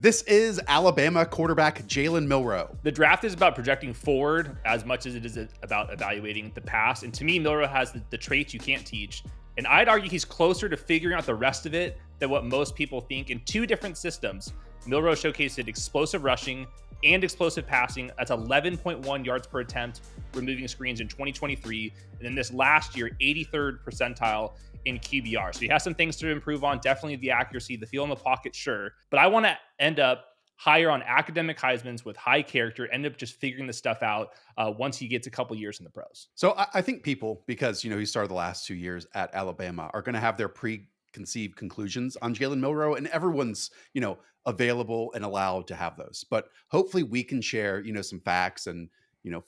This is Alabama quarterback Jalen Milroe. The draft is about projecting forward as much as it is about evaluating the past. And to me, Milroe has the traits you can't teach. And I'd argue he's closer to figuring out the rest of it than what most people think. In two different systems, Milroe showcased explosive rushing and explosive passing. That's 11.1 yards per attempt, removing screens in 2023. And then this last year, 83rd percentile in QBR. So he has some things to improve on. Definitely the accuracy, the feel in the pocket, sure. But I want to end up higher on academic Heisman's with high character, end up just figuring this stuff out once he gets a couple years in the pros. So I think people, because, he started the last 2 years at Alabama, are going to have their preconceived conclusions on Jalen Milroe, and everyone's, available and allowed to have those. But hopefully we can share, some facts and,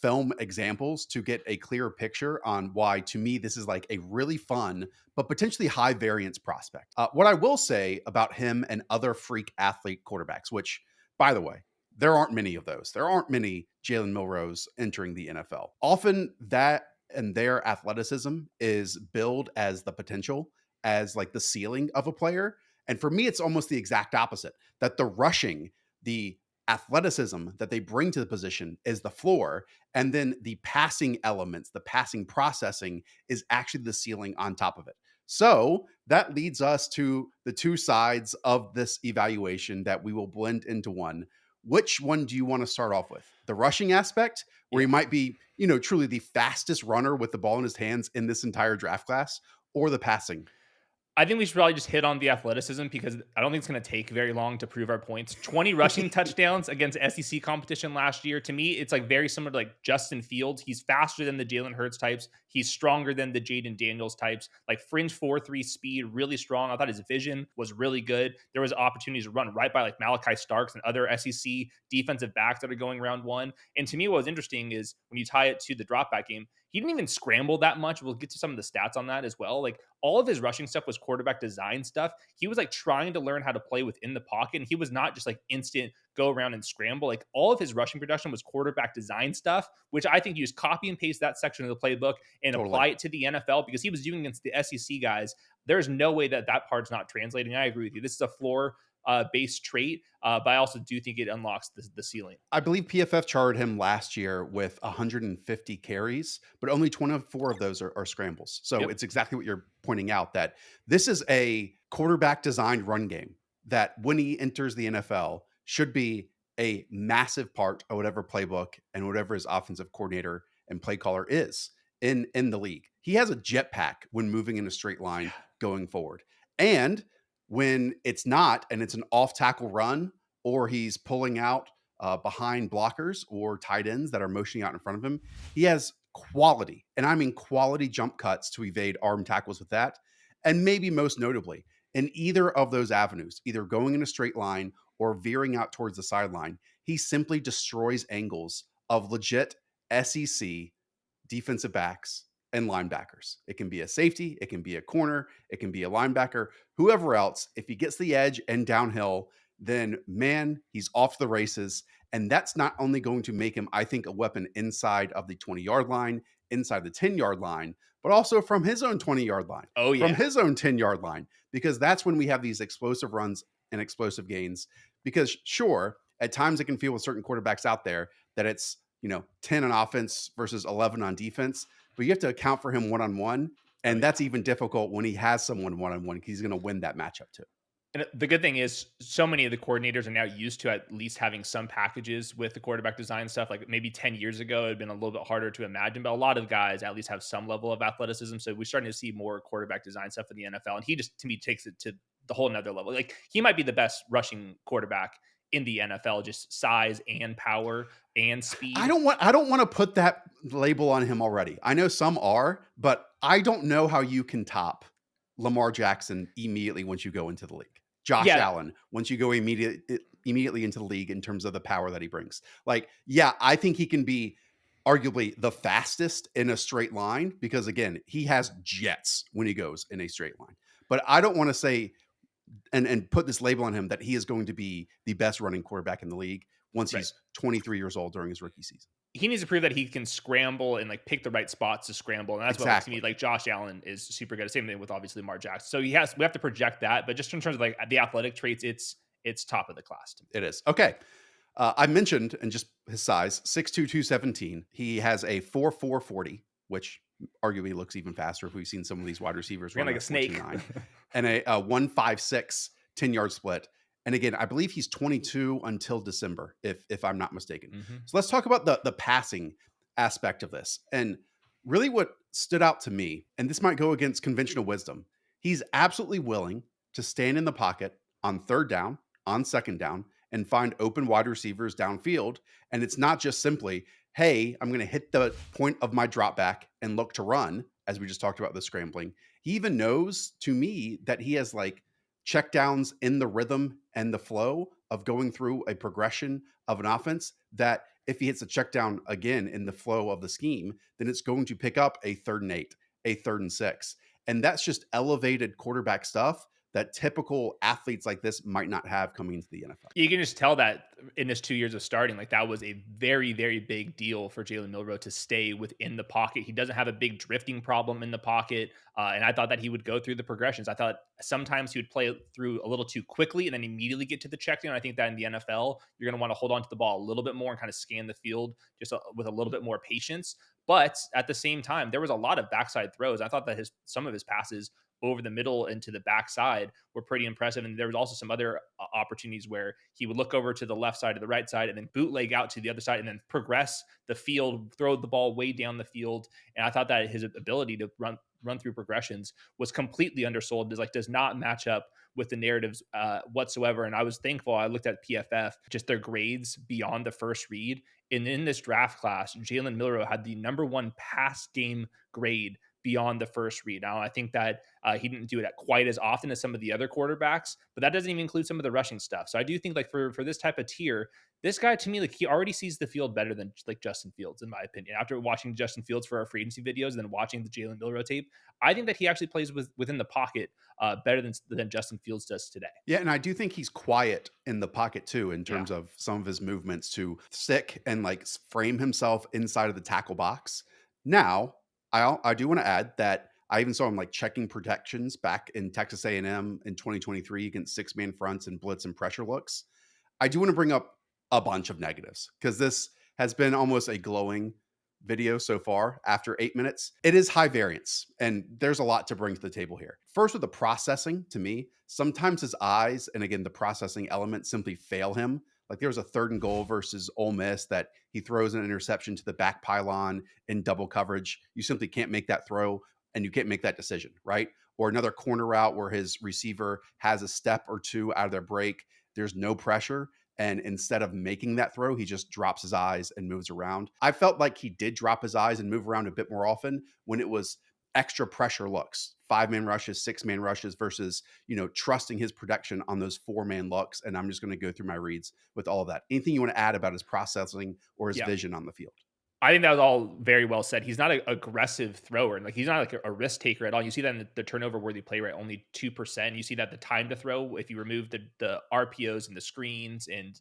film examples to get a clearer picture on why, to me, this is like a really fun, but potentially high variance prospect. What I will say about him and other freak athlete quarterbacks, which, by the way, there aren't many of those. There aren't many Jalen Milroes entering the NFL. Often that and their athleticism is billed as the potential, as like the ceiling of a player. And for me, it's almost the exact opposite, that the rushing, the athleticism that they bring to the position is the floor. And then the passing elements, the passing processing is actually the ceiling on top of it. So that leads us to the two sides of this evaluation that we will blend into one. Which one do you want to start off with? The rushing aspect, where he might be, truly the fastest runner with the ball in his hands in this entire draft class, or the passing? I think we should probably just hit on the athleticism because I don't think it's going to take very long to prove our points. 20 rushing touchdowns against SEC competition last year. To me, it's like very similar to like Justin Fields. He's faster than the Jalen Hurts types. He's stronger than the Jaden Daniels types. Like fringe 4.3 speed, really strong. I thought his vision was really good. There was opportunities to run right by like Malachi Starks and other SEC defensive backs that are going round one. And to me, what was interesting is when you tie it to the drop back game, he didn't even scramble that much. We'll get to some of the stats on that as well. Like all of his rushing stuff was quarterback design stuff. He was like trying to learn how to play within the pocket. And he was not just like instant go around and scramble. Like all of his rushing production was quarterback design stuff, which I think you just copy and paste that section of the playbook and apply it to the NFL because he was doing against the SEC guys. There's no way that part's not translating. I agree with you. This is a floor based trait, but I also do think it unlocks the ceiling. I believe PFF charted him last year with 150 carries, but only 24 of those are scrambles. So It's exactly what you're pointing out, that this is a quarterback designed run game that when he enters the NFL should be a massive part of whatever playbook and whatever his offensive coordinator and play caller is in the league. He has a jetpack when moving in a straight line going forward. And when it's not, and it's an off tackle run, or he's pulling out behind blockers or tight ends that are motioning out in front of him, he has quality, and I mean quality jump cuts to evade arm tackles with that. And maybe most notably, in either of those avenues, either going in a straight line or veering out towards the sideline, he simply destroys angles of legit SEC defensive backs and linebackers. It can be a safety, it can be a corner, it can be a linebacker, whoever else. If he gets the edge and downhill, then man, he's off to the races. And that's not only going to make him, I think, a weapon inside of the 20-yard line, inside the 10-yard line, but also from his own 20-yard line, from his own 10-yard line, because that's when we have these explosive runs and explosive gains. Because sure, at times it can feel with certain quarterbacks out there that it's, 10 on offense versus 11 on defense, but you have to account for him one-on-one. And that's even difficult when he has someone one-on-one, because he's going to win that matchup too. And the good thing is so many of the coordinators are now used to at least having some packages with the quarterback design stuff. Like maybe 10 years ago, it had been a little bit harder to imagine, but a lot of guys at least have some level of athleticism. So we're starting to see more quarterback design stuff in the NFL. And he just, to me, takes it to the whole nother level. Like he might be the best rushing quarterback in the NFL, just size and power and speed. I don't want to put that label on him already. I know some are, but I don't know how you can top Lamar Jackson immediately once you go into the league. Josh Allen, once you go immediately into the league in terms of the power that he brings. Like, yeah, I think he can be arguably the fastest in a straight line because, again, he has jets when he goes in a straight line. But I don't want to say and put this label on him that he is going to be the best running quarterback in the league once he's 23 years old during his rookie season. He needs to prove that he can scramble and like pick the right spots to scramble. And that's what to me, like Josh Allen is super good. Same thing with obviously Lamar Jackson. So we have to project that, but just in terms of like the athletic traits, it's it's top of the class to me. It is. Okay. I mentioned, and just his size, 6'2", 217. He has a 4'4", 40, which arguably looks even faster if we've seen some of these wide receivers Ran run like a that 14 snake. 9, and a 156 10-yard split. And again, I believe he's 22 until December, if I'm not mistaken. Mhm. So let's talk about the passing aspect of this. And really what stood out to me, and this might go against conventional wisdom, he's absolutely willing to stand in the pocket on third down, on second down, and find open wide receivers downfield. And it's not just simply, hey, I'm going to hit the point of my drop back and look to run, as we just talked about the scrambling. He even knows, to me, that he has like check downs in the rhythm and the flow of going through a progression of an offense, that if he hits a check down again in the flow of the scheme, then it's going to pick up a 3rd and 8, a 3rd and 6. And that's just elevated quarterback stuff that typical athletes like this might not have coming into the NFL. You can just tell that in his 2 years of starting, like that was a very, very big deal for Jalen Milroe to stay within the pocket. He doesn't have a big drifting problem in the pocket. And I thought that he would go through the progressions. I thought sometimes he would play it through a little too quickly and then immediately get to the check down. I think that in the NFL, you're going to want to hold on to the ball a little bit more and kind of scan the field just with a little bit more patience. But at the same time, there was a lot of backside throws. I thought that some of his passes over the middle and to the backside were pretty impressive. And there was also some other opportunities where he would look over to the left side or the right side and then bootleg out to the other side and then progress the field, throw the ball way down the field. And I thought that his ability to run through progressions was completely undersold. Does not match up with the narratives whatsoever. And I was thankful. I looked at PFF, just their grades beyond the first read. And in this draft class, Jalen Milroe had the #1 pass game grade beyond the first read. Now, I think that he didn't do it quite as often as some of the other quarterbacks, but that doesn't even include some of the rushing stuff. So I do think like for this type of tier, this guy to me, like he already sees the field better than like Justin Fields, in my opinion. After watching Justin Fields for our free agency videos and then watching the Jalen Milroe tape, I think that he actually plays within the pocket better than Justin Fields does today. Yeah, and I do think he's quiet in the pocket too, in terms of some of his movements to stick and like frame himself inside of the tackle box. Now, I do want to add that I even saw him like checking protections back in Texas A&M in 2023 against 6-man fronts and blitz and pressure looks. I do want to bring up a bunch of negatives because this has been almost a glowing video so far after 8 minutes. It is high variance, and there's a lot to bring to the table here. First, with the processing, to me, sometimes his eyes, and again, the processing element simply fail him. Like there was a 3rd and goal versus Ole Miss that he throws an interception to the back pylon in double coverage. You simply can't make that throw and you can't make that decision, right? Or another corner route where his receiver has a step or two out of their break. There's no pressure. And instead of making that throw, he just drops his eyes and moves around. I felt like he did drop his eyes and move around a bit more often when it was extra pressure looks, 5-man rushes, 6-man rushes versus, trusting his protection on those 4-man looks. And I'm just going to go through my reads with all of that. Anything you want to add about his processing or his vision on the field? I think that was all very well said. He's not an aggressive thrower. Like he's not like a risk taker at all. You see that in the turnover worthy play rate, only 2%. You see that the time to throw, if you remove the RPOs and the screens and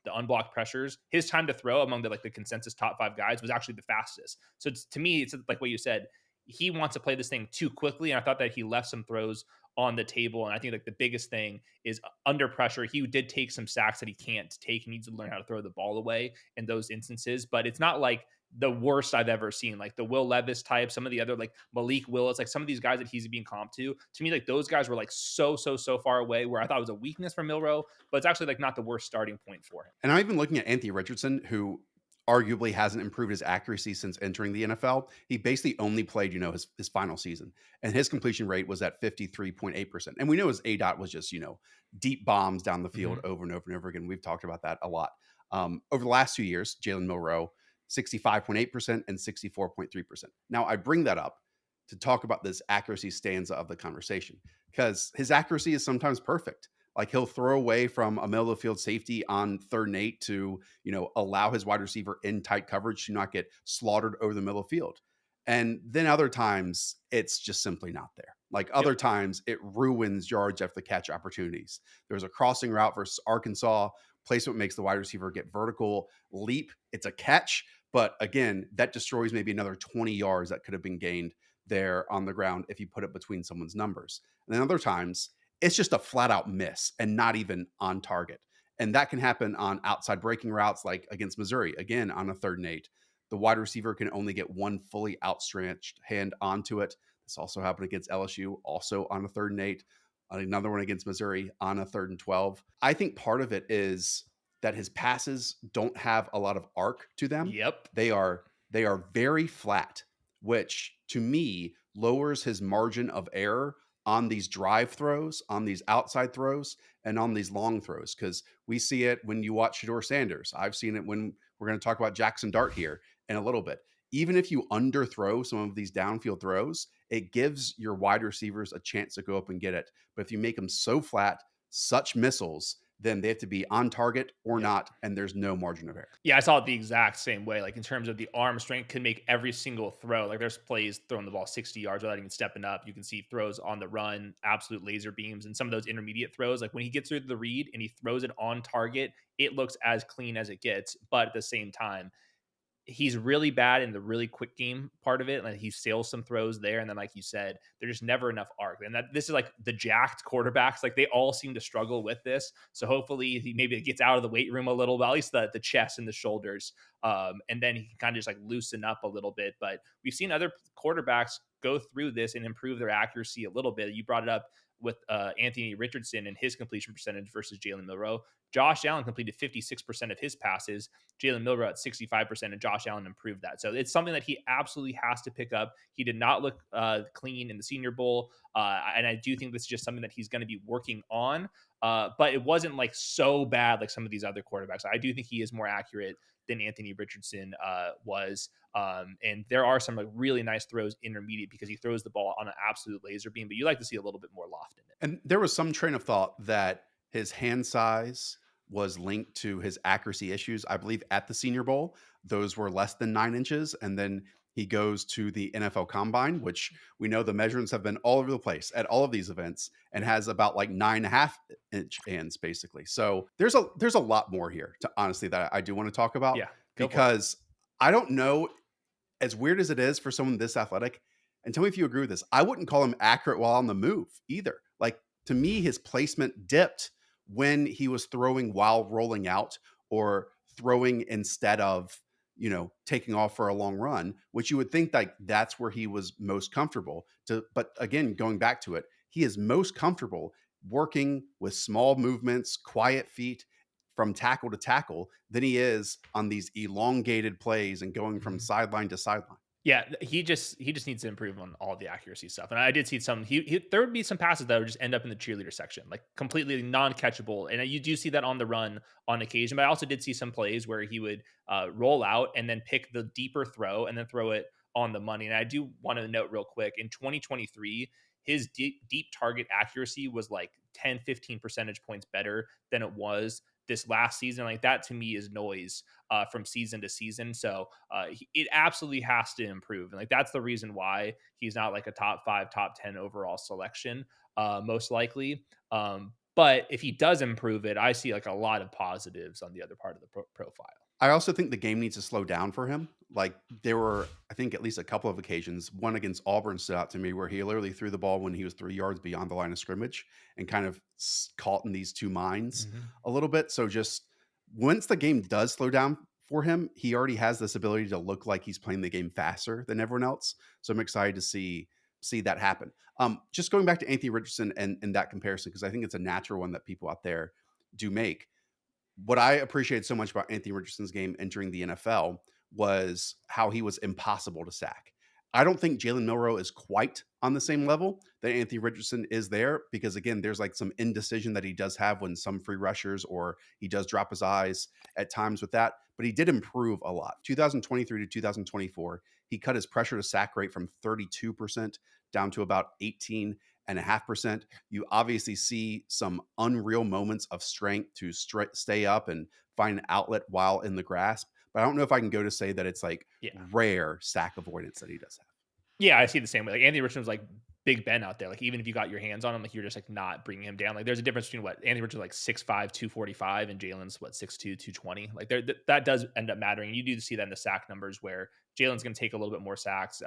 the unblocked pressures, his time to throw among the consensus top 5 guys was actually the fastest. So to me, it's like what you said. He wants to play this thing too quickly. And I thought that he left some throws on the table. And I think like the biggest thing is under pressure. He did take some sacks that he can't take. He needs to learn how to throw the ball away in those instances. But it's not like the worst I've ever seen, like the Will Levis type, some of the other like Malik Willis, like some of these guys that he's being comped to me, like those guys were like so far away where I thought it was a weakness for Milroe, but it's actually like not the worst starting point for him. And I'm even looking at Anthony Richardson, who arguably hasn't improved his accuracy since entering the NFL. He basically only played, his final season, and his completion rate was at 53.8%. And we know his ADOT was just, deep bombs down the field over and over and over again. We've talked about that a lot. Over the last 2 years, Jalen Milroe, 65.8% and 64.3%. Now, I bring that up to talk about this accuracy stanza of the conversation because his accuracy is sometimes perfect. Like he'll throw away from a middle of the field safety on 3rd and 8 to, allow his wide receiver in tight coverage to not get slaughtered over the middle of the field. And then other times it's just simply not there. Like other times it ruins yards after the catch opportunities. There was a crossing route versus Arkansas. Placement makes the wide receiver get vertical leap. It's a catch. But again, that destroys maybe another 20 yards that could have been gained there on the ground if you put it between someone's numbers. And then other times it's just a flat out miss and not even on target. And that can happen on outside breaking routes, like against Missouri, again, on a 3rd and 8. The wide receiver can only get one fully outstretched hand onto it. This also happened against LSU, also on a 3rd and 8. Another one against Missouri on a 3rd and 12. I think part of it is that his passes don't have a lot of arc to them. Yep. They are very flat, which to me lowers his margin of error on these drive throws, on these outside throws, and on these long throws. Because we see it when you watch Shedeur Sanders. I've seen it when we're going to talk about Jackson Dart here in a little bit. Even if you underthrow some of these downfield throws, it gives your wide receivers a chance to go up and get it. But if you make them so flat, such missiles, then they have to be on target or Yep. not, and there's no margin of error. Yeah, I saw it the exact same way. Like in terms of the arm strength, can make every single throw. Like there's plays throwing the ball 60 yards without even stepping up. You can see throws on the run, absolute laser beams, and some of those intermediate throws. Like when he gets through the read and he throws it on target, it looks as clean as it gets. But at the same time, he's really bad in the really quick game part of it. Like he sails some throws there. And then, like you said, there's just never enough arc. And that this is like the jacked quarterbacks, like they all seem to struggle with this. So hopefully he maybe gets out of the weight room a little, but at least the chest and the shoulders. And then he can kind of just like loosen up a little bit. But we've seen other quarterbacks go through this and improve their accuracy a little bit. You brought it up with Anthony Richardson and his completion percentage versus Jalen Milroe. Josh Allen completed 56% of his passes, Jalen Milroe at 65%, and Josh Allen improved that. So it's something that he absolutely has to pick up. He did not look clean in the Senior Bowl, and I do think this is just something that he's going to be working on. But it wasn't like so bad like some of these other quarterbacks. I do think he is more accurate than Anthony Richardson was. And there are some like really nice throws intermediate because he throws the ball on an absolute laser beam, but you like to see a little bit more loft in it. And there was some train of thought that his hand size was linked to his accuracy issues. I believe at the Senior Bowl, those were less than 9 inches. And then he goes to the NFL Combine, which we know the measurements have been all over the place at all of these events, and has about like 9.5 inch hands, basically. So there's a lot more here to honestly that I do want to talk about, Yeah, go for it. because I don't know, as weird as it is for someone this athletic, and tell me if you agree with this, I wouldn't call him accurate while on the move either. Like to me, his placement dipped when he was throwing while rolling out or throwing instead of, taking off for a long run, which you would think like that's where he was most comfortable to. But again, going back to it, he is most comfortable working with small movements, quiet feet from tackle to tackle than he is on these elongated plays and going from Mhm. sideline to sideline. Yeah, he just needs to improve on all the accuracy stuff. And I did see some there would be some passes that would just end up in the cheerleader section, like completely non-catchable. And you do see that on the run on occasion. But I also did see some plays where he would roll out and then pick the deeper throw and then throw it on the money. And I do want to note real quick in 2023, his deep target accuracy was like 10, 15 percentage points better than it was this last season. Like that to me is noise from season to season. So it absolutely has to improve. And like that's the reason why he's not like a top 5, top 10 overall selection, most likely. But if he does improve it, I see like a lot of positives on the other part of the profile. I also think the game needs to slow down for him. Like there were, I think, at least a couple of occasions. One against Auburn stood out to me where he literally threw the ball when he was 3 yards beyond the line of scrimmage and kind of caught in these two minds Mhm. a little bit. So just once the game does slow down for him, he already has this ability to look like he's playing the game faster than everyone else. So I'm excited to see that happen. Just going back to Anthony Richardson and that comparison, because I think it's a natural one that people out there do make. What I appreciated so much about Anthony Richardson's game entering the NFL was how he was impossible to sack. I don't think Jalen Milroe is quite on the same level that Anthony Richardson is there, because again, there's like some indecision that he does have when some free rushers, or he does drop his eyes at times with that, but he did improve a lot. 2023 to 2024, he cut his pressure to sack rate from 32% down to about 18.5%. You obviously see some unreal moments of strength to stay up and find an outlet while in the grasp. But I don't know if I can go to say that it's like Yeah. rare sack avoidance that he does have. Yeah, I see the same way. Like Anthony Richardson was like Big Ben out there. Like even if you got your hands on him, like you're just like not bringing him down. Like there's a difference between what Anthony Richardson like 6'5", 245, and Jalen's what 6'2", 220. Like there that does end up mattering. You do see that in the sack numbers where Jalen's going to take a little bit more sacks.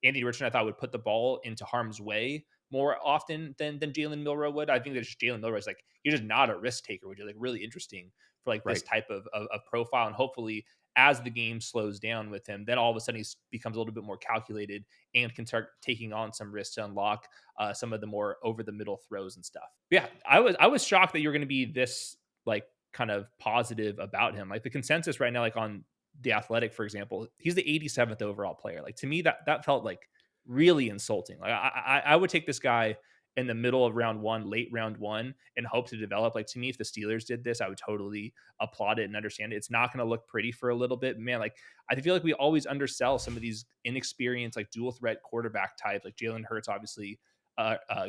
Anthony Richardson I thought would put the ball into harm's way more often than Jalen Milroe would. I think that Jalen Milroe is like he's just not a risk taker, which is like really interesting for like this Right. type of profile. And hopefully, as the game slows down with him, then all of a sudden he becomes a little bit more calculated and can start taking on some risks to unlock some of the more over the middle throws and stuff. Yeah, I was shocked that you're going to be this like kind of positive about him. Like the consensus right now, like on the Athletic, for example, he's the 87th overall player. Like to me, that felt like really insulting. Like I would take this guy in the middle of round one, late round one, and hope to develop. Like to me, if the Steelers did this, I would totally applaud it and understand it. It's not going to look pretty for a little bit, man. Like I feel like we always undersell some of these inexperienced, like dual threat quarterback types. Like Jalen Hurts, obviously,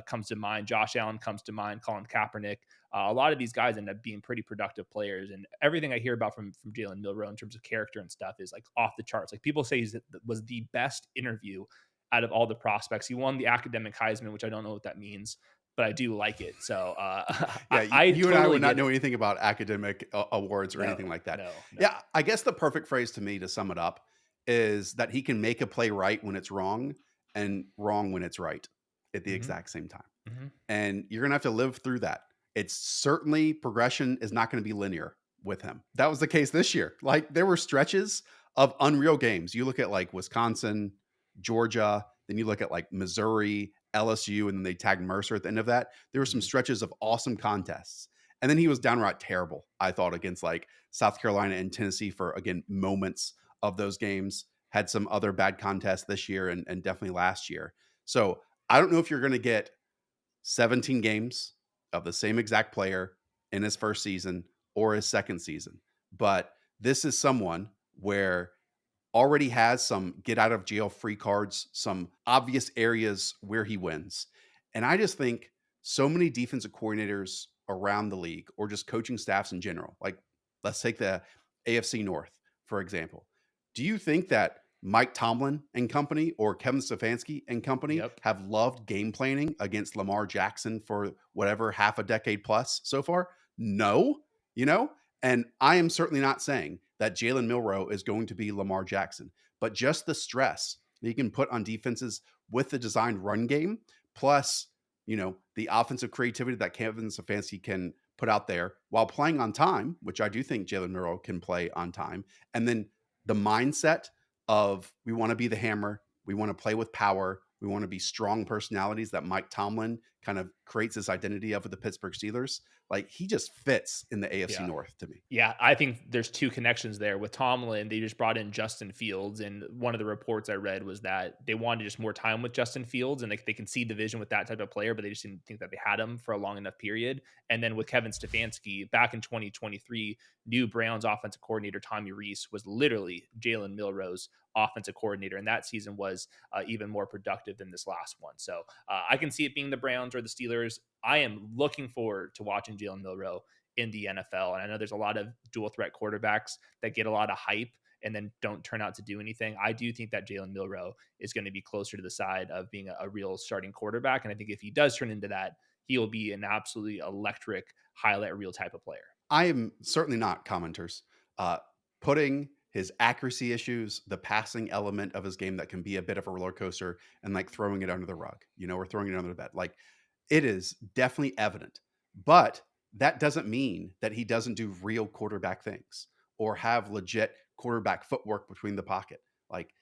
comes to mind. Josh Allen comes to mind. Colin Kaepernick. A lot of these guys end up being pretty productive players, and everything I hear about from Jalen Milroe in terms of character and stuff is like off the charts. Like people say was the best interview out of all the prospects. He won the academic Heisman, which I don't know what that means, but I do like it. So Yeah, I you and I totally would not get know it. anything about academic awards or anything No, like that. no, no. Yeah, I guess the perfect phrase to me to sum it up is that he can make a play right when it's wrong and wrong when it's right at the Hmm. exact same time. Hmm. And you're going to have to live through that. It's certainly progression is not going to be linear with him. That was the case this year. Like there were stretches of unreal games. You look at like Wisconsin, Georgia, then you look at like Missouri, LSU, and then they tagged Mercer at the end of that. There were some Hmm. stretches of awesome contests. And then he was downright terrible, I thought, against like South Carolina and Tennessee for, again, moments of those games. Had some other bad contests this year and definitely last year. So I don't know if you're going to get 17 games of the same exact player in his first season or his second season. But this is someone where already has some get out of jail free cards, some obvious areas where he wins. And I just think so many defensive coordinators around the league or just coaching staffs in general, like let's take the AFC North, for example. Do you think that Mike Tomlin and company or Kevin Stefanski and company Yep. have loved game planning against Lamar Jackson for whatever half a decade plus so far? No, you know? And I am certainly not saying that Jalen Milroe is going to be Lamar Jackson, but just the stress that he can put on defenses with the designed run game, plus, the offensive creativity that Kevin Stefanski can put out there while playing on time, which I do think Jalen Milroe can play on time. And then the mindset of we want to be the hammer, we want to play with power, we want to be strong personalities that Mike Tomlin kind of creates this identity of with the Pittsburgh Steelers. Like he just fits in the AFC Yeah. North to me. Yeah, I think there's two connections there. With Tomlin, they just brought in Justin Fields, and one of the reports I read was that they wanted just more time with Justin Fields, and they can see division with that type of player, but they just didn't think that they had him for a long enough period. And then with Kevin Stefanski, back in 2023, new Browns offensive coordinator Tommy Reese was literally Jalen Milroe's offensive coordinator, and that season was even more productive than this last one. So I can see it being the Browns or the Steelers. I am looking forward to watching Jalen Milroe in the NFL. And I know there's a lot of dual threat quarterbacks that get a lot of hype and then don't turn out to do anything. I do think that Jalen Milroe is going to be closer to the side of being a real starting quarterback. And I think if he does turn into that, he will be an absolutely electric highlight reel type of player. I am certainly not commenters. Putting his accuracy issues, the passing element of his game that can be a bit of a roller coaster, and like throwing it under the rug, or throwing it under the bed. Like it is definitely evident. But that doesn't mean that he doesn't do real quarterback things or have legit quarterback footwork between the pocket. Like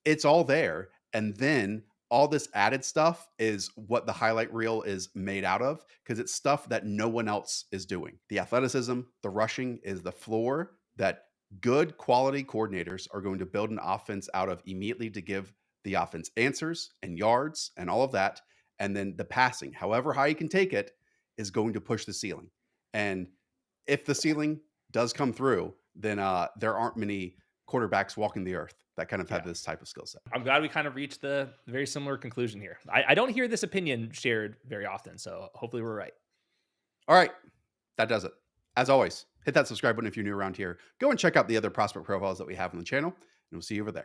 it's all there. And then all this added stuff is what the highlight reel is made out of because it's stuff that no one else is doing. The athleticism, the rushing is the floor that good quality coordinators are going to build an offense out of immediately to give the offense answers and yards and all of that. And then the passing, however high you can take it, is going to push the ceiling. And if the ceiling does come through, then there aren't many quarterbacks walking the earth that kind of have Yeah. this type of skill set. I'm glad we kind of reached the very similar conclusion here. I don't hear this opinion shared very often. So hopefully we're right. All right, that does it. As always, hit that subscribe button if you're new around here. Go and check out the other prospect profiles that we have on the channel, and we'll see you over there.